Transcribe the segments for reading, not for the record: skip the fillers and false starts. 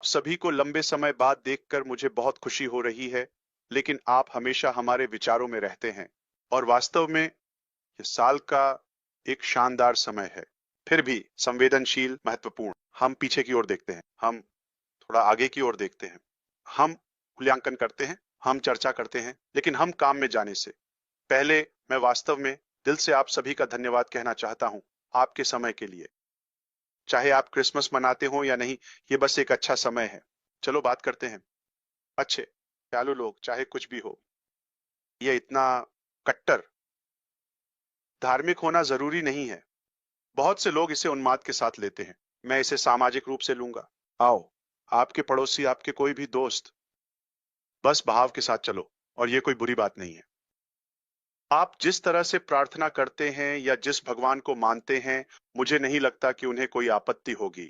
सभी को लंबे समय बाद देखकर मुझे बहुत खुशी हो रही है, लेकिन आप हमेशा हमारे विचारों में रहते हैं और वास्तव में ये साल का एक शानदार समय है। फिर भी संवेदनशील, महत्वपूर्ण। हम पीछे की ओर देखते हैं, हम थोड़ा आगे की ओर देखते हैं, हम मूल्यांकन करते हैं, हम चर्चा करते हैं, लेकिन हम काम में जाने से पहले मैं वास्तव में दिल से आप सभी का धन्यवाद कहना चाहता हूं आपके समय के लिए। चाहे आप क्रिसमस मनाते हो या नहीं, ये बस एक अच्छा समय है। चलो बात करते हैं। अच्छे दयालु लोग, चाहे कुछ भी हो, ये इतना कट्टर धार्मिक होना जरूरी नहीं है। बहुत से लोग इसे उन्माद के साथ लेते हैं। मैं इसे सामाजिक रूप से लूंगा। आओ, आपके पड़ोसी, आपके कोई भी दोस्त, बस भाव के साथ चलो, और ये कोई बुरी बात नहीं है। आप जिस तरह से प्रार्थना करते हैं या जिस भगवान को मानते हैं, मुझे नहीं लगता कि उन्हें कोई आपत्ति होगी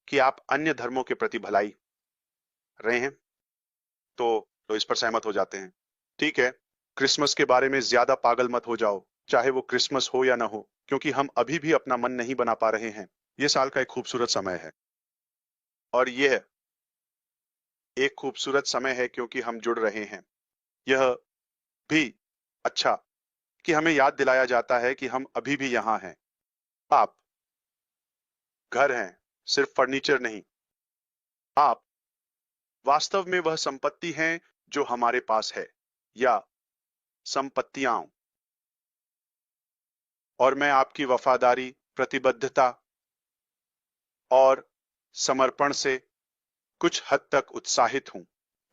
कि आप अन्य धर्मों के प्रति भलाई रहे हैं, तो इस पर सहमत हो जाते हैं। ठीक है, क्रिसमस के बारे में ज्यादा पागल मत हो जाओ, चाहे वो क्रिसमस हो या ना हो, क्योंकि हम अभी भी अपना मन नहीं बना पा रहे हैं। ये साल का एक खूबसूरत समय है, और यह एक खूबसूरत समय है क्योंकि हम जुड़ रहे हैं। यह भी अच्छा कि हमें याद दिलाया जाता है कि हम अभी भी यहाँ हैं। आप घर हैं, सिर्फ फर्नीचर नहीं। आप वास्तव में वह संपत्ति हैं जो हमारे पास है, या संपत्तियां। और मैं आपकी वफादारी, प्रतिबद्धता और समर्पण से कुछ हद तक उत्साहित हूं।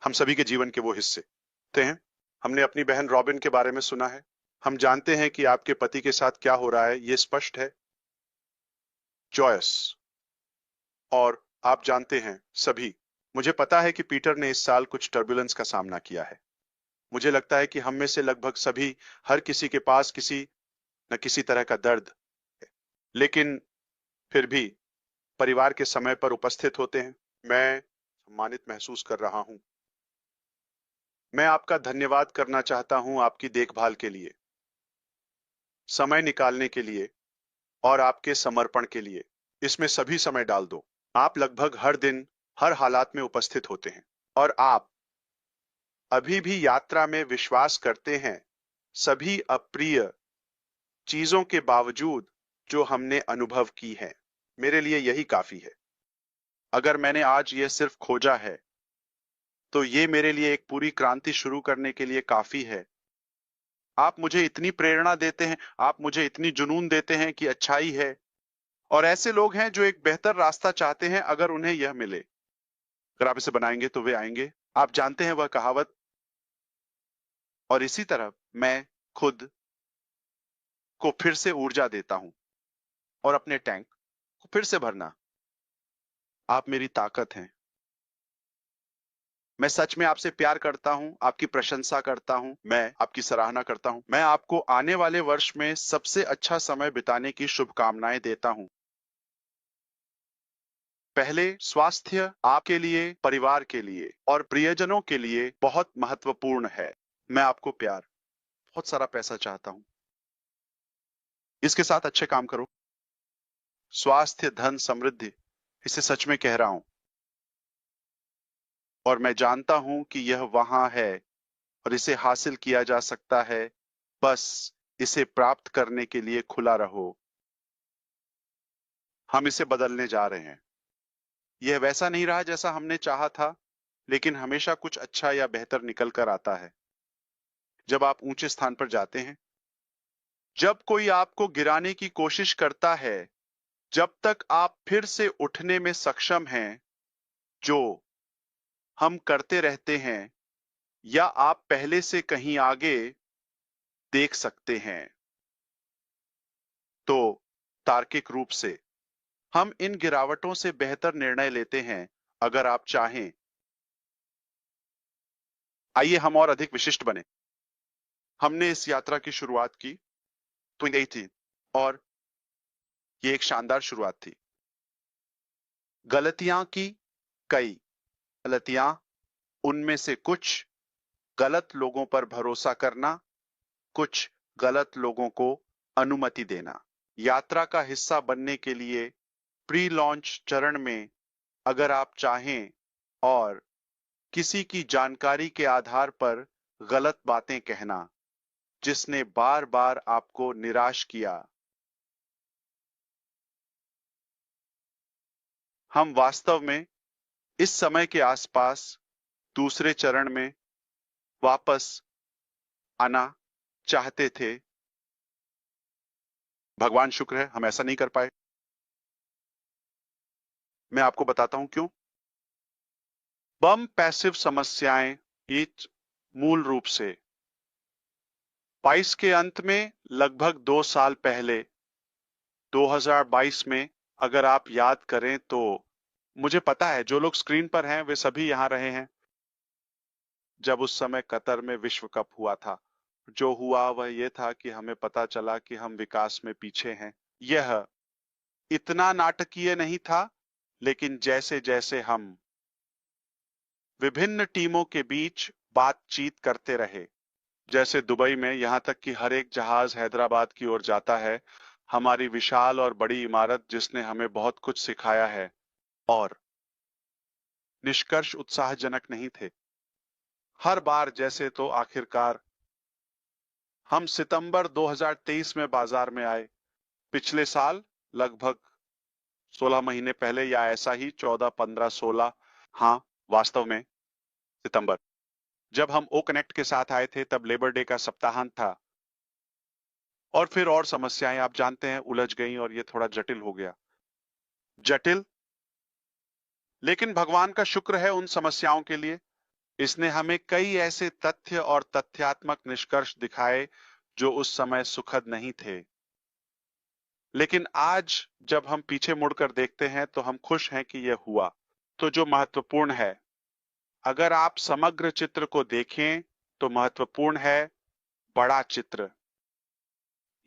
हम सभी के जीवन के वो हिस्से होते हैं। हमने अपनी बहन रॉबिन के बारे में सुना है। हम जानते हैं कि आपके पति के साथ क्या हो रहा है, ये स्पष्ट है। जॉयस, और आप जानते हैं सभी, मुझे पता है कि पीटर ने इस साल कुछ टर्बुलेंस का सामना किया है। मुझे लगता है कि हम में से लगभग सभी, हर किसी के पास किसी न किसी तरह का दर्द है, लेकिन फिर भी परिवार के समय पर उपस्थित होते हैं। मैं सम्मानित महसूस कर रहा हूं। मैं आपका धन्यवाद करना चाहता हूं आपकी देखभाल के लिए, समय निकालने के लिए और आपके समर्पण के लिए। इसमें सभी समय डाल दो। आप लगभग हर दिन, हर हालात में उपस्थित होते हैं, और आप अभी भी यात्रा में विश्वास करते हैं, सभी अप्रिय चीजों के बावजूद जो हमने अनुभव की है। मेरे लिए यही काफी है। अगर मैंने आज यह सिर्फ खोजा है, तो ये मेरे लिए एक पूरी क्रांति शुरू करने के लिए काफी है। आप मुझे इतनी प्रेरणा देते हैं, आप मुझे इतनी जुनून देते हैं कि अच्छाई है, और ऐसे लोग हैं जो एक बेहतर रास्ता चाहते हैं अगर उन्हें यह मिले। अगर आप इसे बनाएंगे तो वे आएंगे। आप जानते हैं वह कहावत। और इसी तरह मैं खुद को फिर से ऊर्जा देता हूं, और अपने टैंक को फिर से भरना। आप मेरी ताकत हैं। मैं सच में आपसे प्यार करता हूं, आपकी प्रशंसा करता हूं, मैं आपकी सराहना करता हूं। मैं आपको आने वाले वर्ष में सबसे अच्छा समय बिताने की शुभकामनाएं देता हूं। पहले, स्वास्थ्य आपके लिए, परिवार के लिए और प्रियजनों के लिए बहुत महत्वपूर्ण है। मैं आपको प्यार, बहुत सारा पैसा चाहता हूं। इसके साथ अच्छे काम करो। स्वास्थ्य, धन, समृद्धि, इसे सच में कह रहा हूं। और मैं जानता हूं कि यह वहां है और इसे हासिल किया जा सकता है। बस इसे प्राप्त करने के लिए खुला रहो। हम इसे बदलने जा रहे हैं। यह वैसा नहीं रहा जैसा हमने चाहा था, लेकिन हमेशा कुछ अच्छा या बेहतर निकल कर आता है जब आप ऊंचे स्थान पर जाते हैं। जब कोई आपको गिराने की कोशिश करता है, जब तक आप फिर से उठने में सक्षम हैं, जो हम करते रहते हैं, या आप पहले से कहीं आगे देख सकते हैं, तो तार्किक रूप से हम इन गिरावटों से बेहतर निर्णय लेते हैं। अगर आप चाहें, आइए हम और अधिक विशिष्ट बने। हमने इस यात्रा की शुरुआत की 2018, और ये एक शानदार शुरुआत थी। गलतियां की, कई गलतियां, उनमें से कुछ गलत लोगों पर भरोसा करना, कुछ गलत लोगों को अनुमति देना। यात्रा का हिस्सा बनने के लिए प्री लॉन्च चरण में अगर आप चाहें और किसी की जानकारी के आधार पर गलत बातें कहना जिसने बार बार आपको निराश किया, हम वास्तव में इस समय के आसपास दूसरे चरण में वापस आना चाहते थे। भगवान शुक्र है हम ऐसा नहीं कर पाए। मैं आपको बताता हूं क्यों। बम पैसिव समस्याएं एक मूल रूप से 22 के अंत में लगभग 2 साल पहले 2022 में अगर आप याद करें तो मुझे पता है जो लोग स्क्रीन पर हैं वे सभी यहां रहे हैं जब उस समय कतर में विश्व कप हुआ था। जो हुआ वह यह था कि हमें पता चला कि हम विकास में पीछे हैं। यह इतना नाटकीय नहीं था, लेकिन जैसे जैसे हम विभिन्न टीमों के बीच बातचीत करते रहे, जैसे दुबई में यहां तक कि हर एक जहाज हैदराबाद की ओर जाता है, हमारी विशाल और बड़ी इमारत जिसने हमें बहुत कुछ सिखाया है, और निष्कर्ष उत्साहजनक नहीं थे। हर बार जैसे तो आखिरकार हम सितंबर 2023 में बाजार में आए। पिछले साल लगभग 16 महीने पहले या ऐसा ही 14, 15, 16, हाँ वास्तव में सितंबर, जब हम ओ कनेक्ट के साथ आए थे तब लेबर डे का सप्ताहांत था और फिर और समस्याएं आप जानते हैं उलझ गईं और ये थोड़ा जटिल हो गया। जटिल, लेकिन भगवान का शुक्र है उन समस्याओं के लिए। इसने हमें कई ऐसे तथ्य और तथ्यात्मक निष्कर्ष दिखाए जो उस समय सुखद नहीं थे। लेकिन आज जब हम पीछे मुड़कर देखते हैं तो हम खुश हैं कि यह हुआ। तो जो महत्वपूर्ण है, अगर आप समग्र चित्र को देखें तो महत्वपूर्ण है बड़ा चित्र।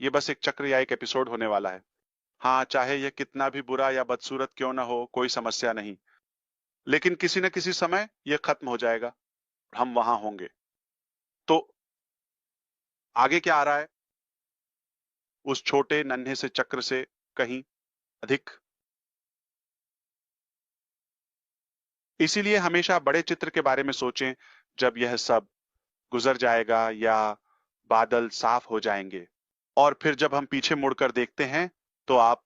ये बस एक चक्र या एक एपिसोड होने वाला है। हाँ, चाहे यह कितना भी बुरा या बदसूरत क्यों ना हो, कोई समस्या नहीं, लेकिन किसी न किसी समय यह खत्म हो जाएगा, हम वहां होंगे। तो आगे क्या आ रहा है उस छोटे नन्हे से चक्र से कहीं अधिक। इसीलिए हमेशा बड़े चित्र के बारे में सोचें जब यह सब गुजर जाएगा या बादल साफ हो जाएंगे, और फिर जब हम पीछे मुड़कर देखते हैं तो आप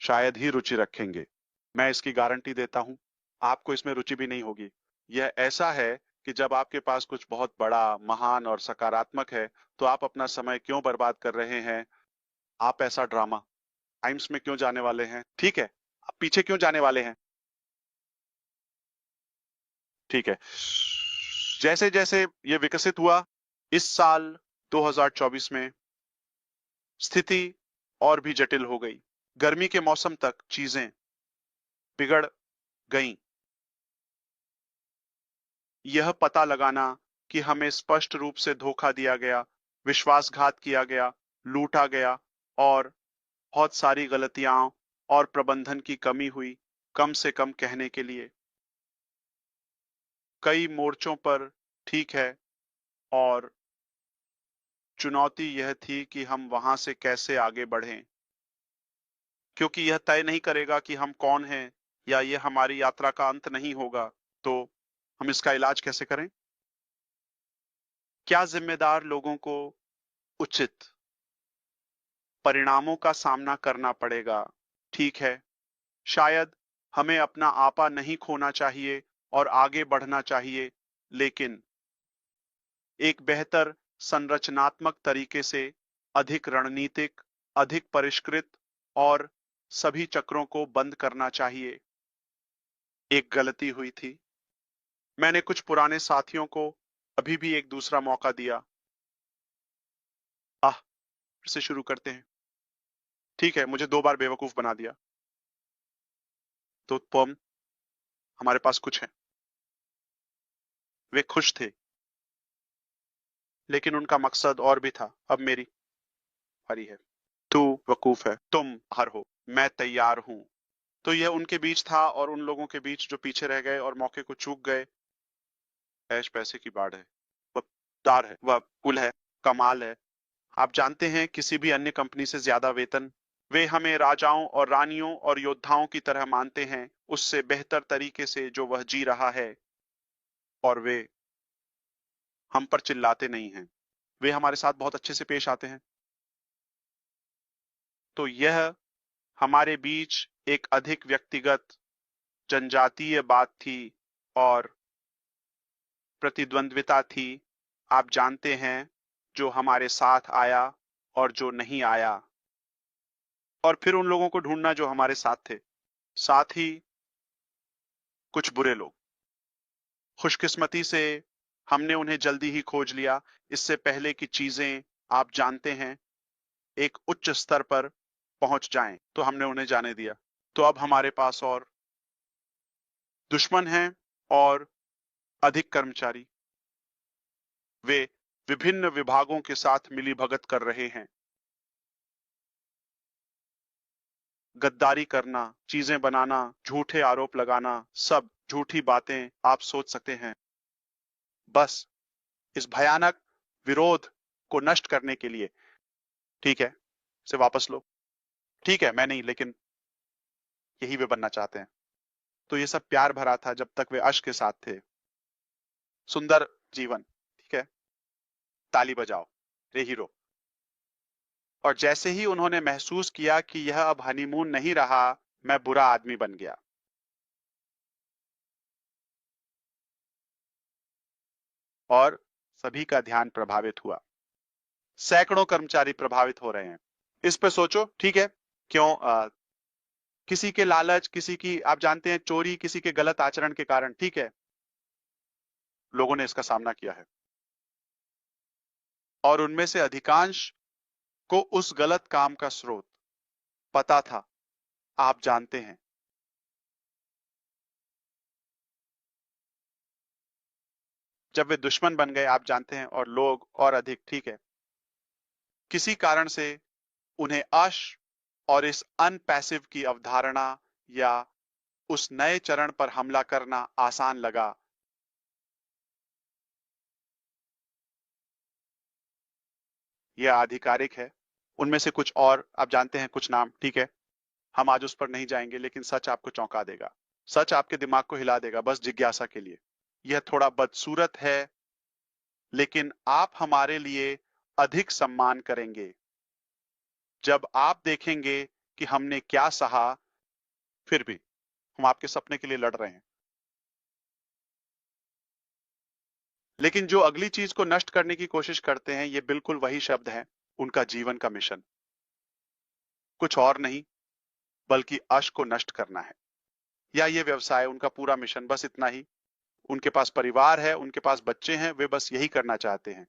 शायद ही रुचि रखेंगे। मैं इसकी गारंटी देता हूं, आपको इसमें रुचि भी नहीं होगी। यह ऐसा है कि जब आपके पास कुछ बहुत बड़ा, महान और सकारात्मक है तो आप अपना समय क्यों बर्बाद कर रहे हैं। आप ऐसा ड्रामा टाइम्स में क्यों जाने वाले हैं, ठीक है, आप पीछे क्यों जाने वाले हैं, ठीक है। जैसे जैसे ये विकसित हुआ, इस साल 2024 में स्थिति और भी जटिल हो गई। गर्मी के मौसम तक चीजें बिगड़ गईं। यह पता लगाना कि हमें स्पष्ट रूप से धोखा दिया गया, विश्वासघात किया गया, लूटा गया और बहुत सारी गलतियां और प्रबंधन की कमी हुई, कम से कम कहने के लिए। कई मोर्चों पर, ठीक है, और चुनौती यह थी कि हम वहां से कैसे आगे बढ़ें, क्योंकि यह तय नहीं करेगा कि हम कौन हैं या यह हमारी यात्रा का अंत नहीं होगा। तो हम इसका इलाज कैसे करें? क्या जिम्मेदार लोगों को उचित परिणामों का सामना करना पड़ेगा? ठीक है, शायद हमें अपना आपा नहीं खोना चाहिए और आगे बढ़ना चाहिए, लेकिन एक बेहतर संरचनात्मक तरीके से, अधिक रणनीतिक, अधिक परिष्कृत, और सभी चक्रों को बंद करना चाहिए। एक गलती हुई थी। मैंने कुछ पुराने साथियों को अभी भी एक दूसरा मौका दिया। फिर से शुरू करते हैं। ठीक है, मुझे 2 बार बेवकूफ बना दिया। तो पम हमारे पास कुछ है। वे खुश थे, लेकिन उनका मकसद और भी था। अब मेरी बारी है। तू वकूफ है, तुम बाहर हो, मैं तैयार हूं। तो यह उनके बीच था और उन लोगों के बीच जो पीछे रह गए और मौके को चूक गए। ऐश पैसे की बाढ़ है, वह दार है, वह पुल है, कमाल है। आप जानते हैं किसी भी अन्य कंपनी से ज्यादा वेतन वे हमें राजाओं और रानियों और योद्धाओं की तरह मानते हैं, उससे बेहतर तरीके से जो वह जी रहा है, और वे हम पर चिल्लाते नहीं हैं। वे हमारे साथ बहुत अच्छे से पेश आते हैं। तो यह हमारे बीच एक अधिक व्यक्तिगत जनजातीय बात थी और प्रतिद्वंद्विता थी। आप जानते हैं, जो हमारे साथ आया और जो नहीं आया, और फिर उन लोगों को ढूंढना जो हमारे साथ थे। साथ ही कुछ बुरे लोग। खुशकिस्मती से हमने उन्हें जल्दी ही खोज लिया, इससे पहले कि चीजें, आप जानते हैं, एक उच्च स्तर पर पहुंच जाएं, तो हमने उन्हें जाने दिया। तो अब हमारे पास और दुश्मन हैं और अधिक कर्मचारी। वे विभिन्न विभागों के साथ मिलीभगत कर रहे हैं। गद्दारी करना, चीजें बनाना, झूठे आरोप लगाना, सब झूठी बातें आप सोच सकते हैं, बस इस भयानक विरोध को नष्ट करने के लिए। ठीक है, इसे वापस लो। ठीक है, मैं नहीं, लेकिन यही वे बनना चाहते हैं। तो ये सब प्यार भरा था जब तक वे अश्क के साथ थे। सुंदर जीवन। ठीक है, ताली बजाओ रे हीरो। और जैसे ही उन्होंने महसूस किया कि यह अब हनीमून नहीं रहा, मैं बुरा आदमी बन गया। और सभी का ध्यान प्रभावित हुआ। सैकड़ों कर्मचारी प्रभावित हो रहे हैं। इस पे सोचो। ठीक है, क्यों? किसी के लालच, किसी की, आप जानते हैं, चोरी, किसी के गलत आचरण के कारण, ठीक है, लोगों ने इसका सामना किया है। और उनमें से अधिकांश को उस गलत काम का स्रोत पता था, आप जानते हैं। जब वे दुश्मन बन गए, आप जानते हैं, और लोग और अधिक, ठीक है, किसी कारण से उन्हें अश और इस अनपैसिव की अवधारणा या उस नए चरण पर हमला करना आसान लगा। यह आधिकारिक है। उनमें से कुछ और आप जानते हैं, कुछ नाम, ठीक है, हम आज उस पर नहीं जाएंगे, लेकिन सच आपको चौंका देगा। सच आपके दिमाग को हिला देगा, बस जिज्ञासा के लिए। यह थोड़ा बदसूरत है, लेकिन आप हमारे लिए अधिक सम्मान करेंगे जब आप देखेंगे कि हमने क्या सहा। फिर भी हम आपके सपने के लिए लड़ रहे हैं। लेकिन जो अगली चीज को नष्ट करने की कोशिश करते हैं, ये बिल्कुल वही शब्द है, उनका जीवन का मिशन। कुछ और नहीं, बल्कि अश को नष्ट करना है। या ये व्यवसाय, उनका पूरा मिशन बस इतना ही। उनके पास परिवार है, उनके पास बच्चे हैं, वे बस यही करना चाहते हैं।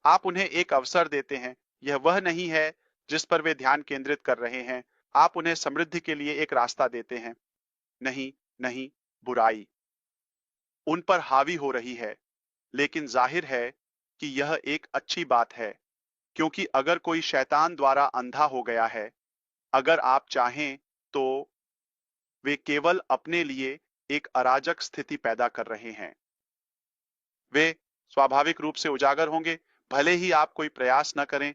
आप उन्हें एक अवसर देते हैं, यह वह नहीं है जिस पर वे ध्यान केंद्रित कर रहे हैं। आप उन्हें समृद्धि के लिए एक रास्ता देते हैं। नहीं, नहीं, बुराई उन पर हावी हो रही है, लेकिन जाहिर है कि यह एक अच्छी बात है, क्योंकि अगर कोई शैतान द्वारा अंधा हो गया है, अगर आप चाहें, तो वे केवल अपने लिए एक अराजक स्थिति पैदा कर रहे हैं। वे स्वाभाविक रूप से उजागर होंगे, भले ही आप कोई प्रयास न करें।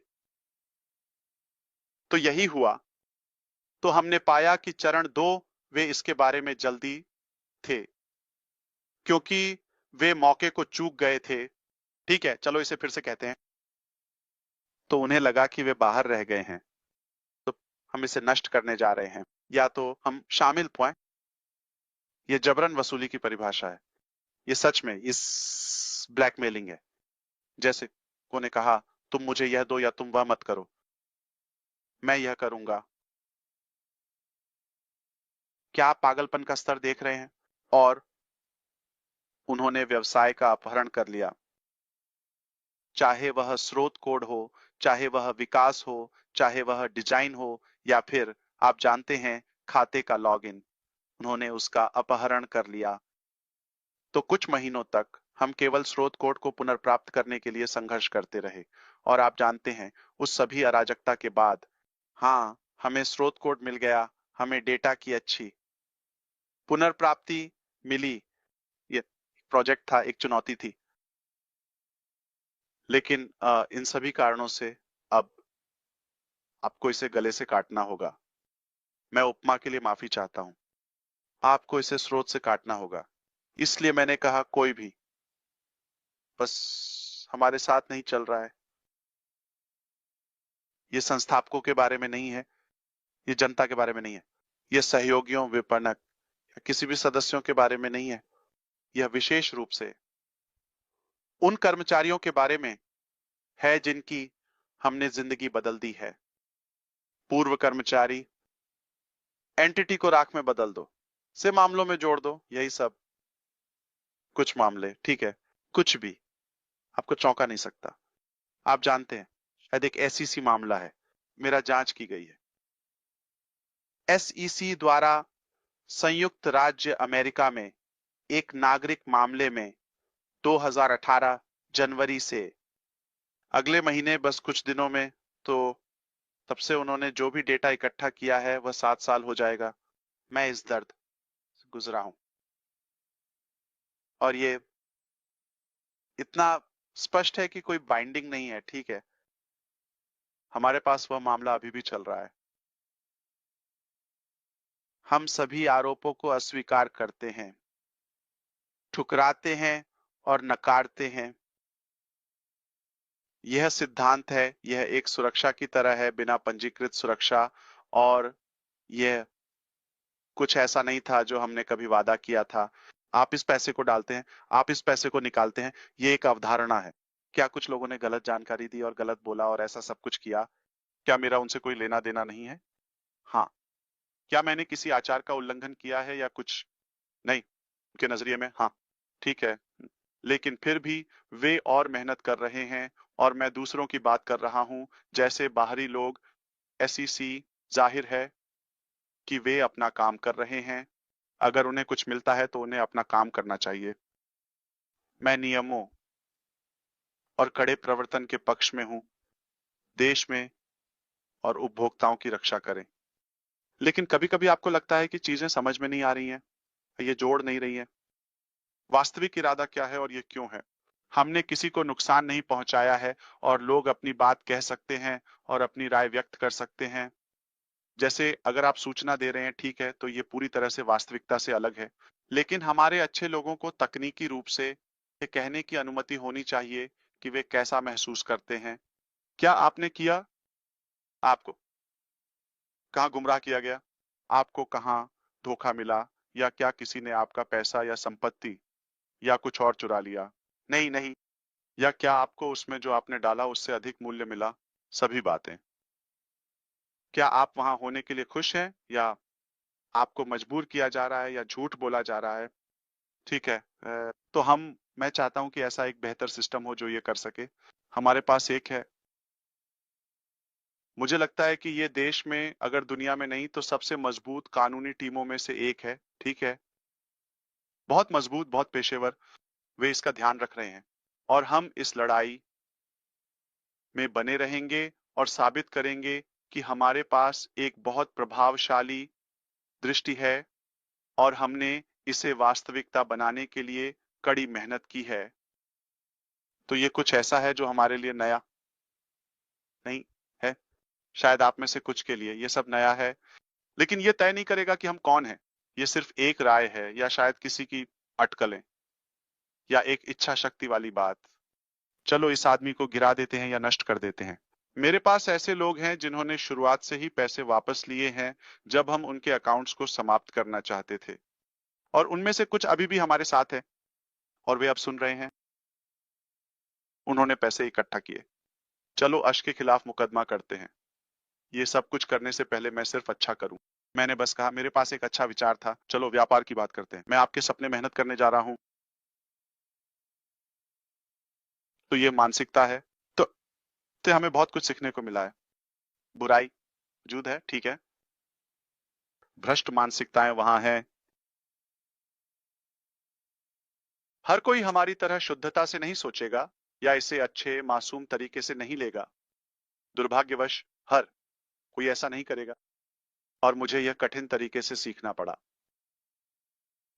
तो यही हुआ। तो हमने पाया कि चरण 2, वे इसके बारे में जल्दी थे, क्योंकि वे मौके को चूक गए थे। ठीक है, चलो इसे फिर से कहते हैं। तो उन्हें लगा कि वे बाहर रह गए हैं, तो हम इसे नष्ट करने जा रहे हैं, या तो हम शामिल हुए। ये जबरन वसूली की परिभाषा है। ये सच में इस ब्लैकमेलिंग है। जैसे उन्होंने कहा, तुम मुझे यह दो या तुम वह मत करो, मैं यह करूंगा। क्या आप पागलपन का स्तर देख रहे हैं? और उन्होंने व्यवसाय का अपहरण कर लिया, चाहे वह स्रोत कोड हो, चाहे वह विकास हो, चाहे वह डिजाइन हो, या फिर आप जानते हैं, खाते का लॉगिन। उन्होंने उसका अपहरण कर लिया। तो कुछ महीनों तक हम केवल स्रोत कोड को पुनर्प्राप्त करने के लिए संघर्ष करते रहे। और आप जानते हैं, उस सभी अराजकता के बाद, हाँ, हमें स्रोत कोड मिल गया, हमें डेटा की अच्छी पुनर्प्राप्ति मिली। ये प्रोजेक्ट था, एक चुनौती थी, लेकिन इन सभी कारणों से अब आपको इसे गले से काटना होगा। मैं उपमा के लिए माफी चाहता हूं। आपको इसे स्रोत से काटना होगा। इसलिए मैंने कहा कोई भी, बस हमारे साथ नहीं चल रहा है। ये संस्थापकों के बारे में नहीं है, ये जनता के बारे में नहीं है, ये सहयोगियों, विपणक या किसी भी सदस्यों के बारे में नहीं है। यह विशेष रूप से उन कर्मचारियों के बारे में है जिनकी हमने जिंदगी बदल दी है। पूर्व कर्मचारी, एंटिटी को राख में बदल दो, से मामलों में जोड़ दो, यही सब। कुछ मामले, ठीक है, कुछ भी आपको चौंका नहीं सकता। आप जानते हैं, शायद एक एसईसी मामला है, मेरा जांच की गई है। एसईसी द्वारा संयुक्त राज्य अमेरिका में एक नागरिक मामले में 2018 जनवरी से अगले महीने बस कुछ दिनों में, तो तब से उन्होंने जो भी डेटा इकट्ठा किया है वह 7 साल हो जाएगा। मैं इस दर्द से गुजरा हूं और ये इतना स्पष्ट है कि कोई बाइंडिंग नहीं है, ठीक है। हमारे पास वह मामला अभी भी चल रहा है। हम सभी आरोपों को अस्वीकार करते हैं, ठुकराते हैं और नकारते हैं। यह सिद्धांत है, यह एक सुरक्षा की तरह है, बिना पंजीकृत सुरक्षा, और यह कुछ ऐसा नहीं था जो हमने कभी वादा किया था। आप इस पैसे को डालते हैं, आप इस पैसे को निकालते हैं, ये एक अवधारणा है। क्या कुछ लोगों ने गलत जानकारी दी और गलत बोला और ऐसा सब कुछ किया? क्या मेरा उनसे कोई लेना देना नहीं है? हाँ। क्या मैंने किसी आचार का उल्लंघन किया है या कुछ? नहीं। उनके नजरिए में हाँ, ठीक है। लेकिन फिर भी वे और मेहनत कर रहे हैं और मैं दूसरों की बात कर रहा हूं जैसे बाहरी लोग। एसईसी, जाहिर है कि वे अपना काम कर रहे हैं। अगर उन्हें कुछ मिलता है तो उन्हें अपना काम करना चाहिए। मैं नियमों और कड़े प्रवर्तन के पक्ष में हूं, देश में और उपभोक्ताओं की रक्षा करें। लेकिन कभी कभी आपको लगता है कि चीजें समझ में नहीं आ रही हैं, ये जोड़ नहीं रही हैं। वास्तविक इरादा क्या है और ये क्यों है? हमने किसी को नुकसान नहीं पहुंचाया है और लोग अपनी बात कह सकते हैं और अपनी राय व्यक्त कर सकते हैं। जैसे अगर आप सूचना दे रहे हैं, ठीक है, तो ये पूरी तरह से वास्तविकता से अलग है। लेकिन हमारे अच्छे लोगों को तकनीकी रूप से ये कहने की अनुमति होनी चाहिए कि वे कैसा महसूस करते हैं। क्या आपने किया? आपको कहाँ गुमराह किया गया? आपको कहाँ धोखा मिला? या क्या किसी ने आपका पैसा या संपत्ति या कुछ और चुरा लिया? नहीं, नहीं। या क्या आपको उसमें जो आपने डाला उससे अधिक मूल्य मिला? सभी बातें। क्या आप वहां होने के लिए खुश हैं या आपको मजबूर किया जा रहा है या झूठ बोला जा रहा है? ठीक है। तो मैं चाहता हूं कि ऐसा एक बेहतर सिस्टम हो जो ये कर सके। हमारे पास एक है। मुझे लगता है कि ये देश में, अगर दुनिया में नहीं तो सबसे मजबूत कानूनी टीमों में से एक है, ठीक है। बहुत मजबूत, बहुत पेशेवर। वे इसका ध्यान रख रहे हैं और हम इस लड़ाई में बने रहेंगे और साबित करेंगे कि हमारे पास एक बहुत प्रभावशाली दृष्टि है और हमने इसे वास्तविकता बनाने के लिए कड़ी मेहनत की है। तो ये कुछ ऐसा है जो हमारे लिए नया नहीं है। शायद आप में से कुछ के लिए ये सब नया है, लेकिन ये तय नहीं करेगा कि हम कौन हैं। ये सिर्फ एक राय है या शायद किसी की अटकलें या एक इच्छा शक्ति वाली बात। चलो इस आदमी को गिरा देते हैं या नष्ट कर देते हैं। मेरे पास ऐसे लोग हैं जिन्होंने शुरुआत से ही पैसे वापस लिए हैं जब हम उनके अकाउंट्स को समाप्त करना चाहते थे, और उनमें से कुछ अभी भी हमारे साथ हैं और वे अब सुन रहे हैं। उन्होंने पैसे इकट्ठा किए। चलो अश के खिलाफ मुकदमा करते हैं। ये सब कुछ करने से पहले मैं सिर्फ अच्छा करूं। मैंने बस कहा मेरे पास एक अच्छा विचार था, चलो व्यापार की बात करते हैं। मैं आपके सपने मेहनत करने जा रहा हूं। तो ये मानसिकता है। तो हमें बहुत कुछ सीखने को मिला है। बुराई मौजूद है, ठीक है। भ्रष्ट मानसिकताएं वहां हैं। हर कोई हमारी तरह शुद्धता से नहीं सोचेगा या इसे अच्छे मासूम तरीके से नहीं लेगा। दुर्भाग्यवश हर कोई ऐसा नहीं करेगा और मुझे यह कठिन तरीके से सीखना पड़ा।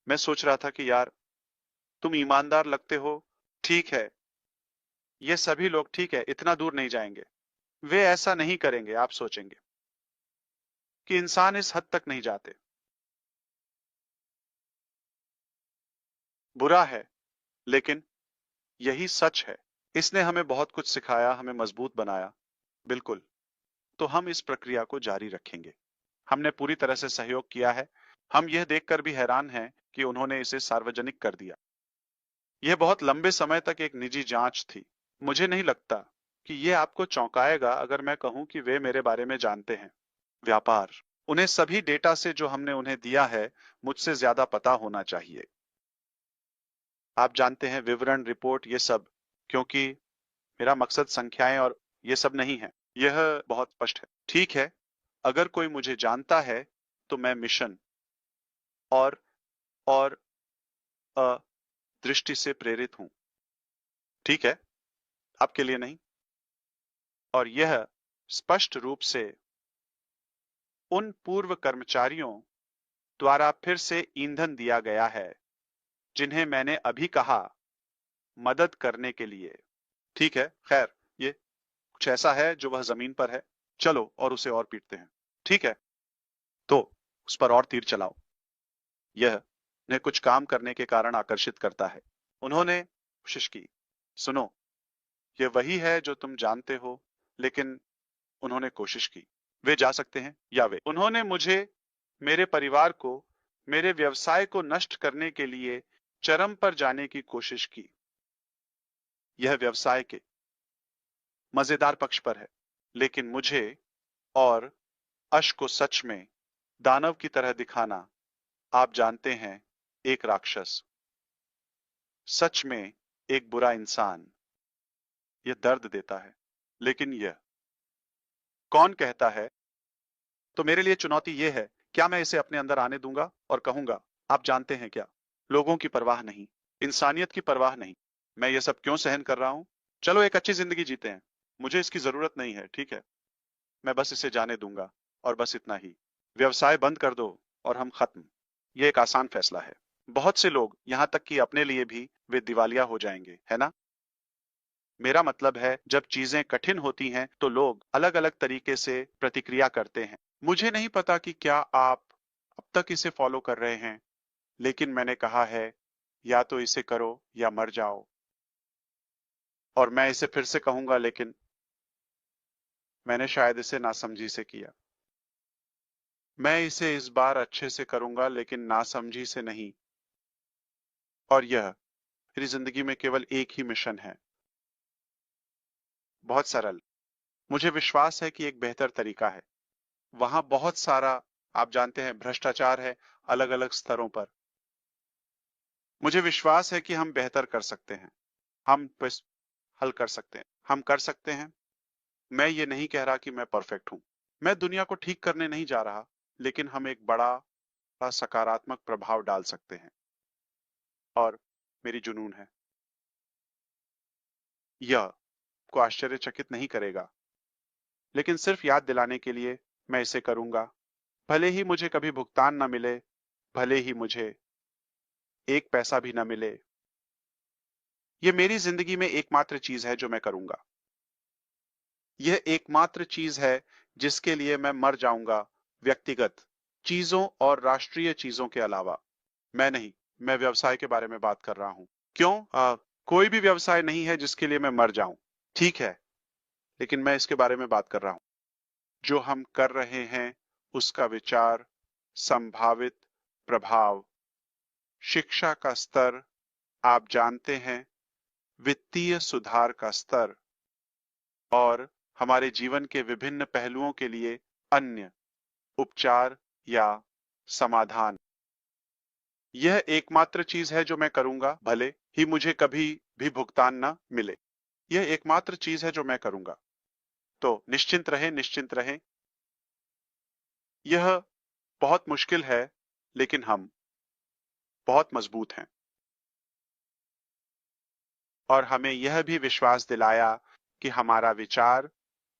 मैं सोच रहा था कि यार, तुम ईमानदार लगते हो, ठीक है। ये सभी लोग ठीक है, इतना दूर नहीं जाएंगे। वे ऐसा नहीं करेंगे। आप सोचेंगे कि इंसान इस हद तक नहीं जाते। बुरा है, लेकिन यही सच है। इसने हमें बहुत कुछ सिखाया, हमें मजबूत बनाया। बिल्कुल। तो हम इस प्रक्रिया को जारी रखेंगे। हमने पूरी तरह से सहयोग किया है। हम यह देखकर भी हैरान हैं कि उन्होंने इसे सार्वजनिक कर दिया। यह बहुत लंबे समय तक एक निजी जांच थी। मुझे नहीं लगता कि यह आपको चौंकाएगा अगर मैं कहूं कि वे मेरे बारे में जानते हैं। व्यापार, उन्हें सभी डेटा से जो हमने उन्हें दिया है, मुझसे ज्यादा पता होना चाहिए। आप जानते हैं, विवरण, रिपोर्ट, ये सब, क्योंकि मेरा मकसद संख्याएं और ये सब नहीं है। यह बहुत स्पष्ट है। ठीक है, अगर कोई मुझे जानता है तो मैं मिशन और और दृष्टि से प्रेरित हूं। ठीक है, आपके लिए नहीं। और यह स्पष्ट रूप से उन पूर्व कर्मचारियों द्वारा फिर से ईंधन दिया गया है जिन्हें मैंने अभी कहा, मदद करने के लिए। ठीक है, खैर, ये कुछ ऐसा है जो वह जमीन पर है। चलो और उसे और पीटते हैं। ठीक है, तो उस पर और तीर चलाओ। यह उन्हें कुछ काम करने के कारण आकर्षित करता है। उन्होंने कोशिश की। सुनो, यह वही है जो तुम जानते हो, लेकिन उन्होंने कोशिश की। वे जा सकते हैं या वे उन्होंने मुझे, मेरे परिवार को, मेरे व्यवसाय को नष्ट करने के लिए चरम पर जाने की कोशिश की। यह व्यवसाय के मजेदार पक्ष पर है, लेकिन मुझे और अश को सच में दानव की तरह दिखाना, आप जानते हैं, एक राक्षस, सच में एक बुरा इंसान। यह दर्द देता है, लेकिन यह कौन कहता है? तो मेरे लिए चुनौती यह है, क्या मैं इसे अपने अंदर आने दूंगा और कहूंगा, आप जानते हैं क्या, लोगों की परवाह नहीं, इंसानियत की परवाह नहीं, मैं ये सब क्यों सहन कर रहा हूं? चलो एक अच्छी जिंदगी जीते हैं। मुझे इसकी जरूरत नहीं है, ठीक है? मैं बस इसे जाने दूंगा, और बस इतना ही। व्यवसाय बंद कर दो और हम खत्म। ये एक आसान फैसला है। बहुत से लोग, यहां तक कि अपने लिए भी, वे दिवालिया हो जाएंगे, है ना? मेरा मतलब है, जब चीजें कठिन होती हैं तो लोग अलग अलग तरीके से प्रतिक्रिया करते हैं। मुझे नहीं पता कि क्या आप अब तक इसे फॉलो कर रहे हैं, लेकिन मैंने कहा है, या तो इसे करो या मर जाओ। और मैं इसे फिर से कहूंगा, लेकिन मैंने शायद इसे नासमझी से किया। मैं इसे इस बार अच्छे से करूंगा, लेकिन नासमझी से नहीं। और यह मेरी जिंदगी में केवल एक ही मिशन है। बहुत सरल। मुझे विश्वास है कि एक बेहतर तरीका है। वहां बहुत सारा, आप जानते हैं, भ्रष्टाचार है, अलग अलग स्तरों पर। मुझे विश्वास है कि हम बेहतर कर सकते हैं। हम बस हल कर सकते हैं। हम कर सकते हैं। मैं ये नहीं कह रहा कि मैं परफेक्ट हूं। मैं दुनिया को ठीक करने नहीं जा रहा, लेकिन हम एक बड़ा सकारात्मक प्रभाव डाल सकते हैं। और मेरी जुनून है। यह को आश्चर्यचकित नहीं करेगा, लेकिन सिर्फ याद दिलाने के लिए मैं इसे करूंगा। भले ही मुझे कभी भुगतान न मिले, भले ही मुझे एक पैसा भी न मिले, यह मेरी जिंदगी में एकमात्र चीज है जो मैं करूंगा। यह एकमात्र चीज है जिसके लिए मैं मर जाऊंगा, व्यक्तिगत चीजों और राष्ट्रीय चीजों के अलावा। मैं नहीं, मैं व्यवसाय के बारे में बात कर रहा हूं। क्यों? कोई भी व्यवसाय नहीं है जिसके लिए मैं मर जाऊं। ठीक है, लेकिन मैं इसके बारे में बात कर रहा हूं जो हम कर रहे हैं, उसका विचार, संभावित प्रभाव, शिक्षा का स्तर, आप जानते हैं, वित्तीय सुधार का स्तर, और हमारे जीवन के विभिन्न पहलुओं के लिए अन्य उपचार या समाधान। यह एकमात्र चीज है जो मैं करूंगा, भले ही मुझे कभी भी भुगतान ना मिले। यह एकमात्र चीज है जो मैं करूंगा। तो निश्चिंत रहें, निश्चिंत रहें। यह बहुत मुश्किल है, लेकिन हम बहुत मजबूत हैं। और हमें यह भी विश्वास दिलाया कि हमारा विचार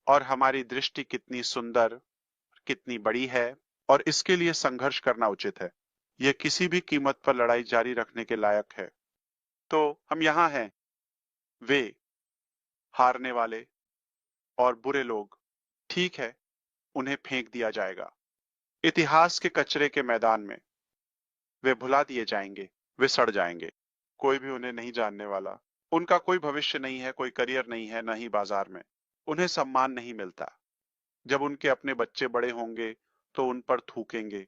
और हमारी दृष्टि कितनी सुंदर, कितनी बड़ी है, और इसके लिए संघर्ष करना उचित है। यह किसी भी कीमत पर लड़ाई जारी रखने के लायक है। तो हम यहां हैं, वे हारने वाले और बुरे लोग, ठीक है, उन्हें फेंक दिया जाएगा इतिहास के कचरे के मैदान में। वे भुला दिए जाएंगे, वे सड़ जाएंगे, कोई भी उन्हें नहीं जानने वाला। उनका कोई भविष्य नहीं है, कोई करियर नहीं है, न ही बाजार में। उन्हें सम्मान नहीं मिलता। जब उनके अपने बच्चे बड़े होंगे तो उन पर थूकेंगे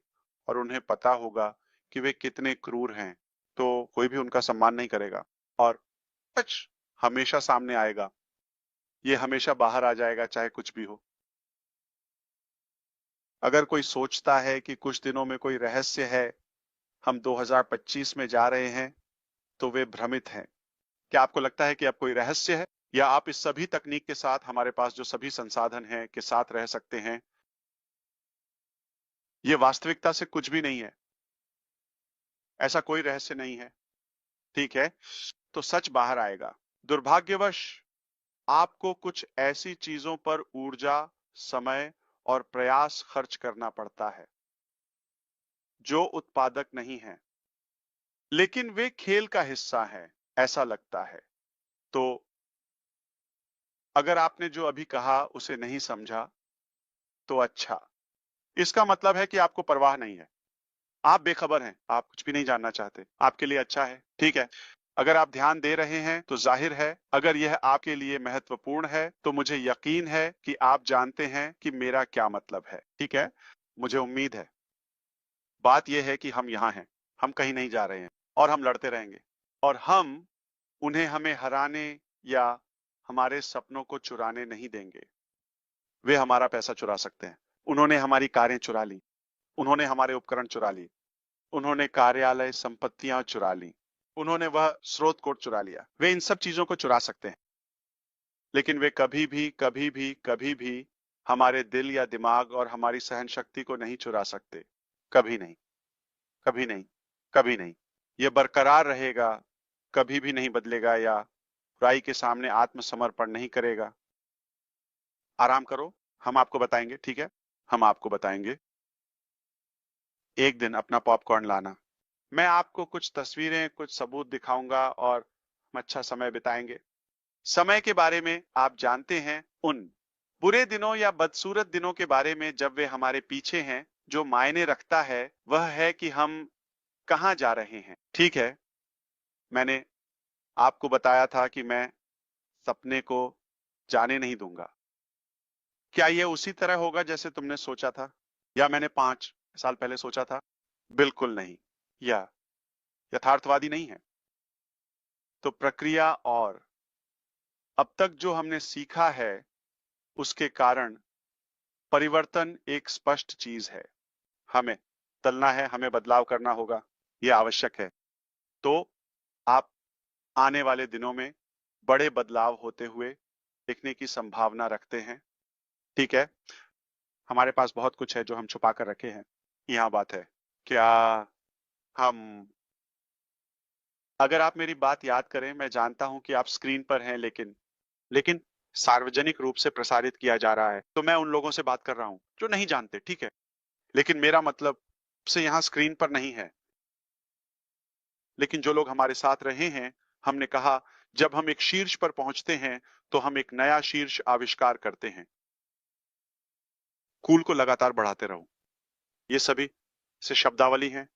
और उन्हें पता होगा कि वे कितने क्रूर हैं, तो कोई भी उनका सम्मान नहीं करेगा और सच हमेशा सामने आएगा। ये हमेशा बाहर आ जाएगा, चाहे कुछ भी हो। अगर कोई सोचता है कि कुछ दिनों में कोई रहस्य है, हम 2025 में जा रहे हैं, तो वे भ्रमित हैं। क्या आपको लगता है कि अब कोई रहस्य है, या आप इस सभी तकनीक के साथ, हमारे पास जो सभी संसाधन हैं, के साथ रह सकते हैं? ये वास्तविकता से कुछ भी नहीं है। ऐसा कोई रहस्य नहीं है, ठीक है? तो सच बाहर आएगा। दुर्भाग्यवश आपको कुछ ऐसी चीजों पर ऊर्जा, समय और प्रयास खर्च करना पड़ता है जो उत्पादक नहीं है, लेकिन वे खेल का हिस्सा हैं, ऐसा लगता है। तो अगर आपने जो अभी कहा उसे नहीं समझा, तो अच्छा, इसका मतलब है कि आपको परवाह नहीं है। आप बेखबर हैं, आप कुछ भी नहीं जानना चाहते। आपके लिए अच्छा है, ठीक है। अगर आप ध्यान दे रहे हैं तो जाहिर है, अगर यह आपके लिए महत्वपूर्ण है तो मुझे यकीन है कि आप जानते हैं कि मेरा क्या मतलब है, ठीक है। मुझे उम्मीद है। बात यह है कि हम यहाँ हैं, हम कहीं नहीं जा रहे हैं और हम लड़ते रहेंगे, और हम उन्हें हमें हराने या हमारे सपनों को चुराने नहीं देंगे। वे हमारा पैसा चुरा सकते हैं। उन्होंने हमारी कारें चुरा ली, उन्होंने हमारे उपकरण चुरा ली, उन्होंने कार्यालय संपत्तियां चुरा ली, उन्होंने वह स्रोत कोड चुरा लिया। वे इन सब चीजों को चुरा सकते हैं, लेकिन वे कभी भी कभी भी कभी भी हमारे दिल या दिमाग और हमारी सहन शक्ति को नहीं चुरा सकते। कभी नहीं, कभी नहीं, कभी नहीं। यह बरकरार रहेगा, कभी भी नहीं बदलेगा या बुराई के सामने आत्मसमर्पण नहीं करेगा। आराम करो, हम आपको बताएंगे, ठीक है। हम आपको बताएंगे। एक दिन अपना पॉपकॉर्न लाना, मैं आपको कुछ तस्वीरें, कुछ सबूत दिखाऊंगा और हम अच्छा समय बिताएंगे। समय के बारे में आप जानते हैं, उन बुरे दिनों या बदसूरत दिनों के बारे में जब वे हमारे पीछे हैं। जो मायने रखता है वह है कि हम कहां जा रहे हैं, ठीक है। मैंने आपको बताया था कि मैं सपने को जाने नहीं दूंगा। क्या यह उसी तरह होगा जैसे तुमने सोचा था, या मैंने 5 साल पहले सोचा था? बिल्कुल नहीं, या यथार्थवादी नहीं है। तो प्रक्रिया और अब तक जो हमने सीखा है उसके कारण परिवर्तन एक स्पष्ट चीज है। हमें चलना है, हमें बदलाव करना होगा, यह आवश्यक है। तो आप आने वाले दिनों में बड़े बदलाव होते हुए देखने की संभावना रखते हैं, ठीक है। हमारे पास बहुत कुछ है जो हम छुपा कर रखे हैं। यहां बात है, क्या हम, अगर आप मेरी बात याद करें, मैं जानता हूं कि आप स्क्रीन पर हैं, लेकिन सार्वजनिक रूप से प्रसारित किया जा रहा है, तो मैं उन लोगों से बात कर रहा हूं जो नहीं जानते, ठीक है। लेकिन मेरा मतलब से यहाँ स्क्रीन पर नहीं है। लेकिन जो लोग हमारे साथ रहे हैं, हमने कहा, जब हम एक शीर्ष पर पहुंचते हैं तो हम एक नया शीर्ष आविष्कार करते हैं। कूल को लगातार बढ़ाते रहो। ये सभी से शब्दावली है।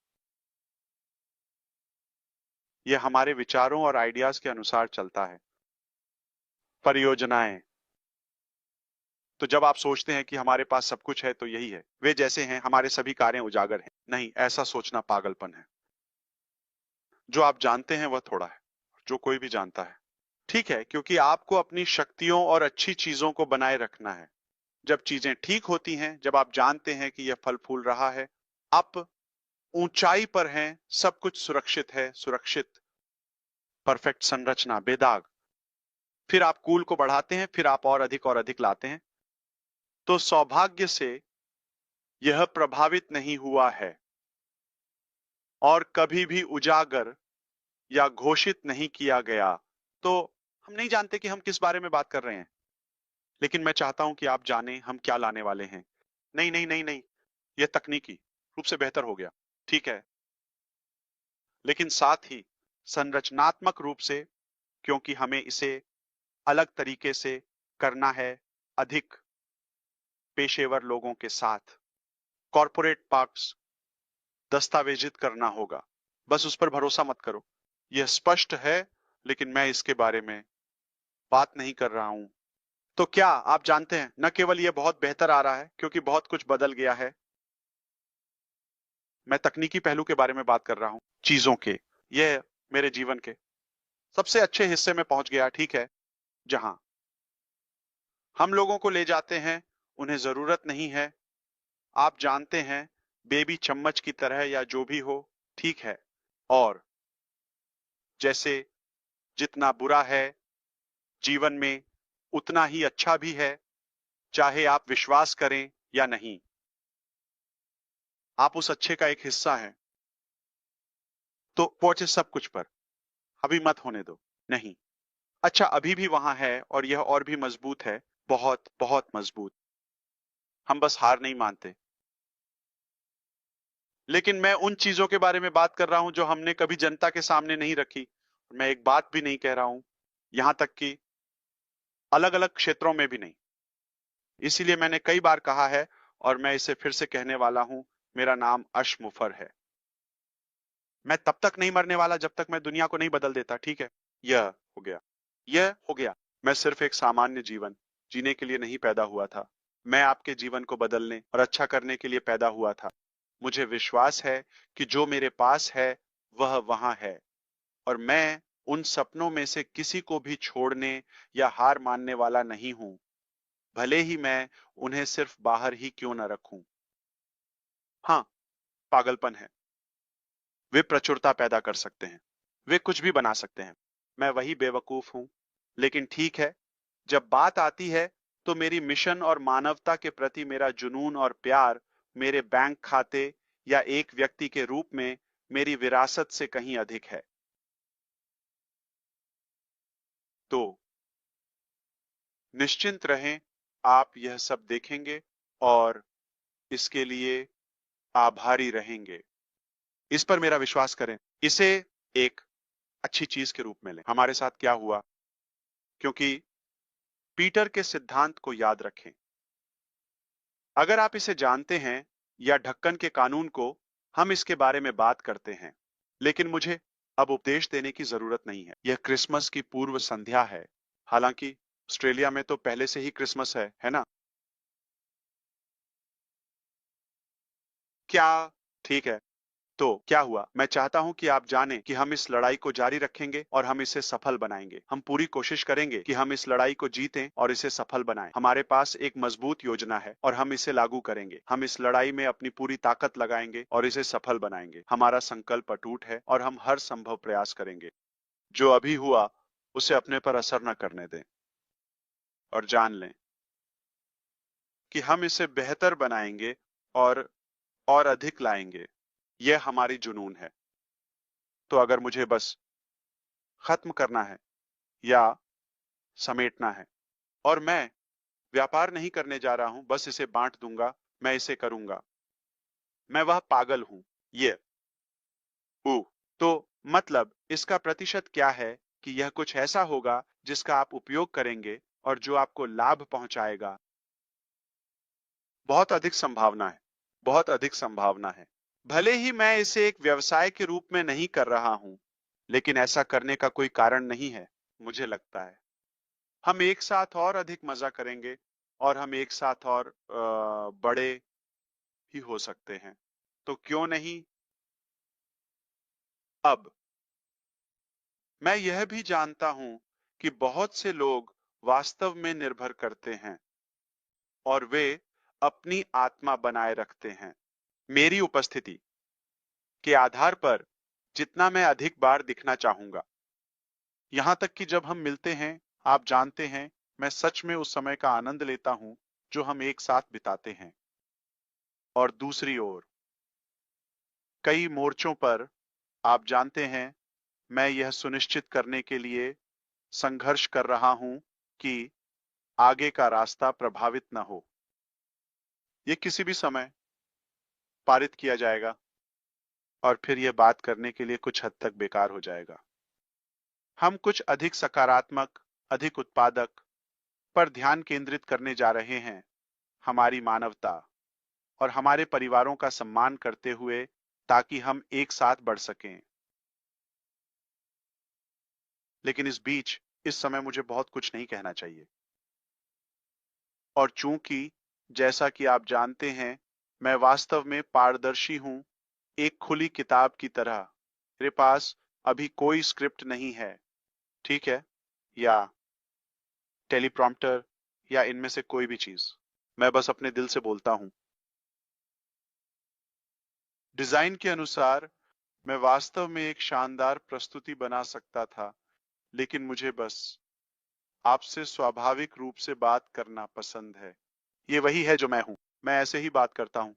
यह हमारे विचारों और आइडियाज के अनुसार चलता है। परियोजनाएं, तो जब आप सोचते हैं कि हमारे पास सब कुछ है, तो यही है। वे जैसे हैं, हमारे सभी कार्य उजागर हैं। नहीं, ऐसा सोचना पागलपन है। जो आप जानते हैं वह थोड़ा है, जो कोई भी जानता है, ठीक है, क्योंकि आपको अपनी शक्तियों और अच्छी चीजों को बनाए रखना है। जब चीजें ठीक होती हैं, जब आप जानते हैं कि यह फल फूल रहा है, आप ऊंचाई पर हैं, सब कुछ सुरक्षित है, सुरक्षित, परफेक्ट संरचना, बेदाग। फिर आप कूल को बढ़ाते हैं, फिर आप और अधिक लाते हैं। तो सौभाग्य से यह प्रभावित नहीं हुआ है और कभी भी उजागर या घोषित नहीं किया गया। तो हम नहीं जानते कि हम किस बारे में बात कर रहे हैं, लेकिन मैं चाहता हूं कि आप जानें हम क्या लाने वाले हैं। नहीं नहीं नहीं नहीं, यह तकनीकी रूप से बेहतर हो गया, ठीक है, लेकिन साथ ही संरचनात्मक रूप से, क्योंकि हमें इसे अलग तरीके से करना है, अधिक पेशेवर लोगों के साथ कॉर्पोरेट पार्क्स दस्तावेजित करना होगा। बस उस पर भरोसा मत करो। यह स्पष्ट है, लेकिन मैं इसके बारे में बात नहीं कर रहा हूं। तो क्या आप जानते हैं, न केवल यह बहुत बेहतर आ रहा है क्योंकि बहुत कुछ बदल गया है, मैं तकनीकी पहलू के बारे में बात कर रहा हूं, चीजों के। यह मेरे जीवन के सबसे अच्छे हिस्से में पहुंच गया, ठीक है, जहां हम लोगों को ले जाते हैं, उन्हें जरूरत नहीं है, आप जानते हैं, बेबी चम्मच की तरह या जो भी हो, ठीक है। और जैसे जितना बुरा है जीवन में, उतना ही अच्छा भी है, चाहे आप विश्वास करें या नहीं। आप उस अच्छे का एक हिस्सा हैं। तो पहुंचे सब कुछ पर, अभी मत होने दो। नहीं, अच्छा अभी भी वहां है और यह और भी मजबूत है, बहुत बहुत मजबूत। हम बस हार नहीं मानते। लेकिन मैं उन चीजों के बारे में बात कर रहा हूं जो हमने कभी जनता के सामने नहीं रखी। मैं एक बात भी नहीं कह रहा हूं, यहां तक कि अलग अलग क्षेत्रों में भी नहीं। इसीलिए मैंने कई बार कहा है और मैं इसे फिर से कहने वाला हूं, मेरा नाम अश मुफर है। मैं तब तक नहीं मरने वाला जब तक मैं दुनिया को नहीं बदल देता, ठीक है। यह हो गया, यह हो गया। मैं सिर्फ एक सामान्य जीवन जीने के लिए नहीं पैदा हुआ था। मैं आपके जीवन को बदलने और अच्छा करने के लिए पैदा हुआ था। मुझे विश्वास है कि जो मेरे पास है वह वहां है, और मैं उन सपनों में से किसी को भी छोड़ने या हार मानने वाला नहीं हूं, भले ही मैं उन्हें सिर्फ बाहर ही क्यों न रखूं। हाँ, पागलपन है। वे प्रचुरता पैदा कर सकते हैं, वे कुछ भी बना सकते हैं। मैं वही बेवकूफ हूं। लेकिन ठीक है, जब बात आती है तो मेरी मिशन और मानवता के प्रति मेरा जुनून और प्यार मेरे बैंक खाते या एक व्यक्ति के रूप में मेरी विरासत से कहीं अधिक है। तो निश्चिंत रहें, आप यह सब देखेंगे और इसके लिए आभारी रहेंगे। इस पर मेरा विश्वास करें। इसे एक अच्छी चीज के रूप में लें। हमारे साथ क्या हुआ, क्योंकि पीटर के सिद्धांत को याद रखें। अगर आप इसे जानते हैं, या ढक्कन के कानून को, हम इसके बारे में बात करते हैं। लेकिन मुझे अब उपदेश देने की जरूरत नहीं है। यह क्रिसमस की पूर्व संध्या है। हालांकि ऑस्ट्रेलिया में तो पहले से ही क्रिसमस है ना? क्या? ठीक है। तो क्या हुआ? मैं चाहता हूं कि आप जानें कि हम इस लड़ाई को जारी रखेंगे और हम इसे सफल बनाएंगे। हम पूरी कोशिश करेंगे कि हम इस लड़ाई को जीतें और इसे सफल बनाएं। हमारे पास एक मजबूत योजना है और हम इसे लागू करेंगे। हम इस लड़ाई में अपनी पूरी ताकत लगाएंगे और इसे सफल बनाएंगे। हमारा संकल्प अटूट है और हम हर संभव प्रयास करेंगे। जो अभी हुआ उसे अपने पर असर न करने दें, और जान लें कि हम इसे बेहतर बनाएंगे और अधिक लाएंगे। यह हमारी जुनून है। तो अगर मुझे बस खत्म करना है या समेटना है, और मैं व्यापार नहीं करने जा रहा हूं, बस इसे बांट दूंगा, मैं इसे करूंगा। मैं वह पागल हूं। ये ऊ तो मतलब इसका प्रतिशत क्या है कि यह कुछ ऐसा होगा जिसका आप उपयोग करेंगे और जो आपको लाभ पहुंचाएगा? बहुत अधिक संभावना है, बहुत अधिक संभावना है। भले ही मैं इसे एक व्यवसाय के रूप में नहीं कर रहा हूं, लेकिन ऐसा करने का कोई कारण नहीं है, मुझे लगता है। हम एक साथ और अधिक मजा करेंगे और हम एक साथ और बड़े भी हो सकते हैं। तो क्यों नहीं? अब मैं यह भी जानता हूं कि बहुत से लोग वास्तव में निर्भर करते हैं और वे अपनी आत्मा बनाए रखते हैं मेरी उपस्थिति के आधार पर, जितना मैं अधिक बार दिखना चाहूंगा। यहां तक कि जब हम मिलते हैं, आप जानते हैं, मैं सच में उस समय का आनंद लेता हूं जो हम एक साथ बिताते हैं। और दूसरी ओर, कई मोर्चों पर, आप जानते हैं, मैं यह सुनिश्चित करने के लिए संघर्ष कर रहा हूं कि आगे का रास्ता प्रभावित न हो। यह किसी भी समय पारित किया जाएगा और फिर यह बात करने के लिए कुछ हद तक बेकार हो जाएगा। हम कुछ अधिक सकारात्मक, अधिक उत्पादक, पर ध्यान केंद्रित करने जा रहे हैं, हमारी मानवता और हमारे परिवारों का सम्मान करते हुए, ताकि हम एक साथ बढ़ सकें। लेकिन इस बीच इस समय मुझे बहुत कुछ नहीं कहना चाहिए। और चूंकि जैसा कि आप जानते हैं, मैं वास्तव में पारदर्शी हूं, एक खुली किताब की तरह। मेरे पास अभी कोई स्क्रिप्ट नहीं है, ठीक है, या टेलीप्रॉम्प्टर, या इनमें से कोई भी चीज। मैं बस अपने दिल से बोलता हूं। डिजाइन के अनुसार मैं वास्तव में एक शानदार प्रस्तुति बना सकता था, लेकिन मुझे बस आपसे स्वाभाविक रूप से बात करना पसंद है। ये वही है जो मैं हूं। मैं ऐसे ही बात करता हूं,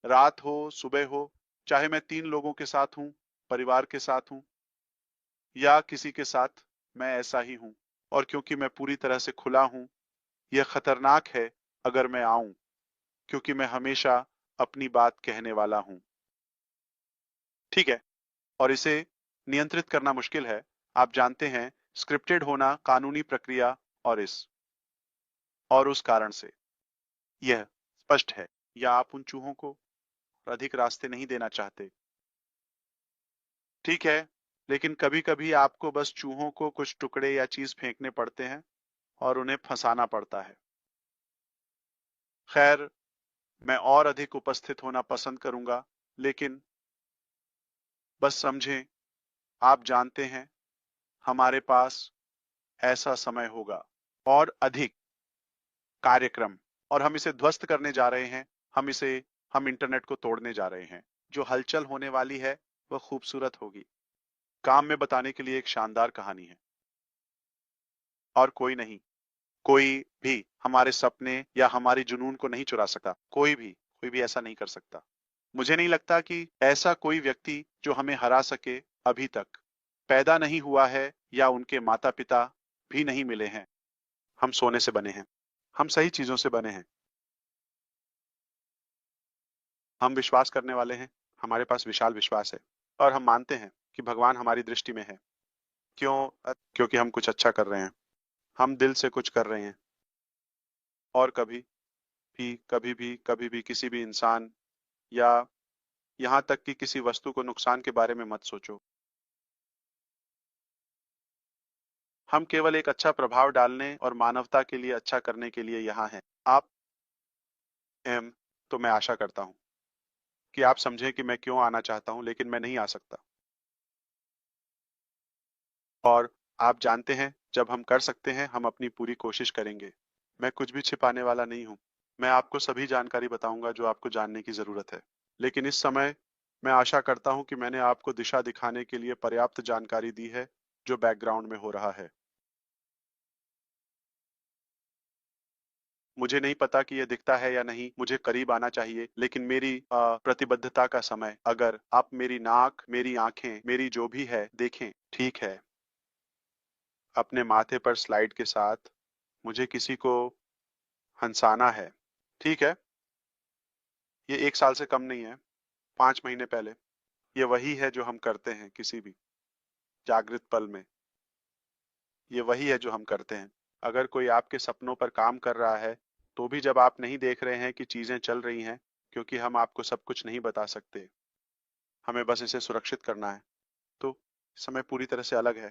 रात हो सुबह हो, चाहे मैं 3 लोगों के साथ हूं, परिवार के साथ हूं, या किसी के साथ, मैं ऐसा ही हूं। और क्योंकि मैं पूरी तरह से खुला हूं, यह खतरनाक है अगर मैं आऊं, क्योंकि मैं हमेशा अपनी बात कहने वाला हूं। ठीक है, और इसे नियंत्रित करना मुश्किल है। आप जानते हैं, स्क्रिप्टेड होना कानूनी प्रक्रिया, और उस कारण से यह स्पष्ट है, या आप उन चूहों को अधिक रास्ते नहीं देना चाहते। ठीक है, लेकिन कभी कभी आपको बस चूहों को कुछ टुकड़े या चीज फेंकने पड़ते हैं और उन्हें फंसाना पड़ता है। खैर, मैं और अधिक उपस्थित होना पसंद करूंगा, लेकिन बस समझें, आप जानते हैं, हमारे पास ऐसा समय होगा और अधिक कार्यक्रम, और हम इसे ध्वस्त करने जा रहे हैं। हम इंटरनेट को तोड़ने जा रहे हैं। जो हलचल होने वाली है वह खूबसूरत होगी। काम में बताने के लिए एक शानदार कहानी है। और कोई भी हमारे सपने या हमारी जुनून को नहीं चुरा सकता। कोई भी ऐसा नहीं कर सकता। मुझे नहीं लगता कि ऐसा कोई व्यक्ति जो हमें हरा सके अभी तक पैदा नहीं हुआ है, या उनके माता पिता भी नहीं मिले हैं। हम सोने से बने हैं। हम सही चीजों से बने हैं। हम विश्वास करने वाले हैं। हमारे पास विशाल विश्वास है, और हम मानते हैं कि भगवान हमारी दृष्टि में है। क्योंकि हम कुछ अच्छा कर रहे हैं। हम दिल से कुछ कर रहे हैं। और कभी भी किसी भी इंसान, या यहाँ तक कि किसी वस्तु को नुकसान के बारे में मत सोचो। हम केवल एक अच्छा प्रभाव डालने और मानवता के लिए अच्छा करने के लिए यहाँ हैं। आप एम तो मैं आशा करता हूँ कि आप समझें कि मैं क्यों आना चाहता हूँ, लेकिन मैं नहीं आ सकता। और आप जानते हैं, जब हम कर सकते हैं, हम अपनी पूरी कोशिश करेंगे। मैं कुछ भी छिपाने वाला नहीं हूँ। मैं आपको सभी जानकारी बताऊंगा जो आपको जानने की जरूरत है। लेकिन इस समय मैं आशा करता हूं कि मैंने आपको दिशा दिखाने के लिए पर्याप्त जानकारी दी है जो बैकग्राउंड में हो रहा है। मुझे नहीं पता कि यह दिखता है या नहीं, मुझे करीब आना चाहिए, लेकिन मेरी प्रतिबद्धता का समय, अगर आप मेरी नाक, मेरी आंखें, मेरी जो भी है देखें। ठीक है, अपने माथे पर स्लाइड के साथ मुझे किसी को हंसाना है। ठीक है, ये 1 साल से कम नहीं है, 5 महीने पहले। ये वही है जो हम करते हैं किसी भी जागृत पल में। ये वही है जो हम करते हैं। अगर कोई आपके सपनों पर काम कर रहा है, तो भी जब आप नहीं देख रहे हैं कि चीजें चल रही हैं, क्योंकि हम आपको सब कुछ नहीं बता सकते। हमें बस इसे सुरक्षित करना है। तो समय पूरी तरह से अलग है।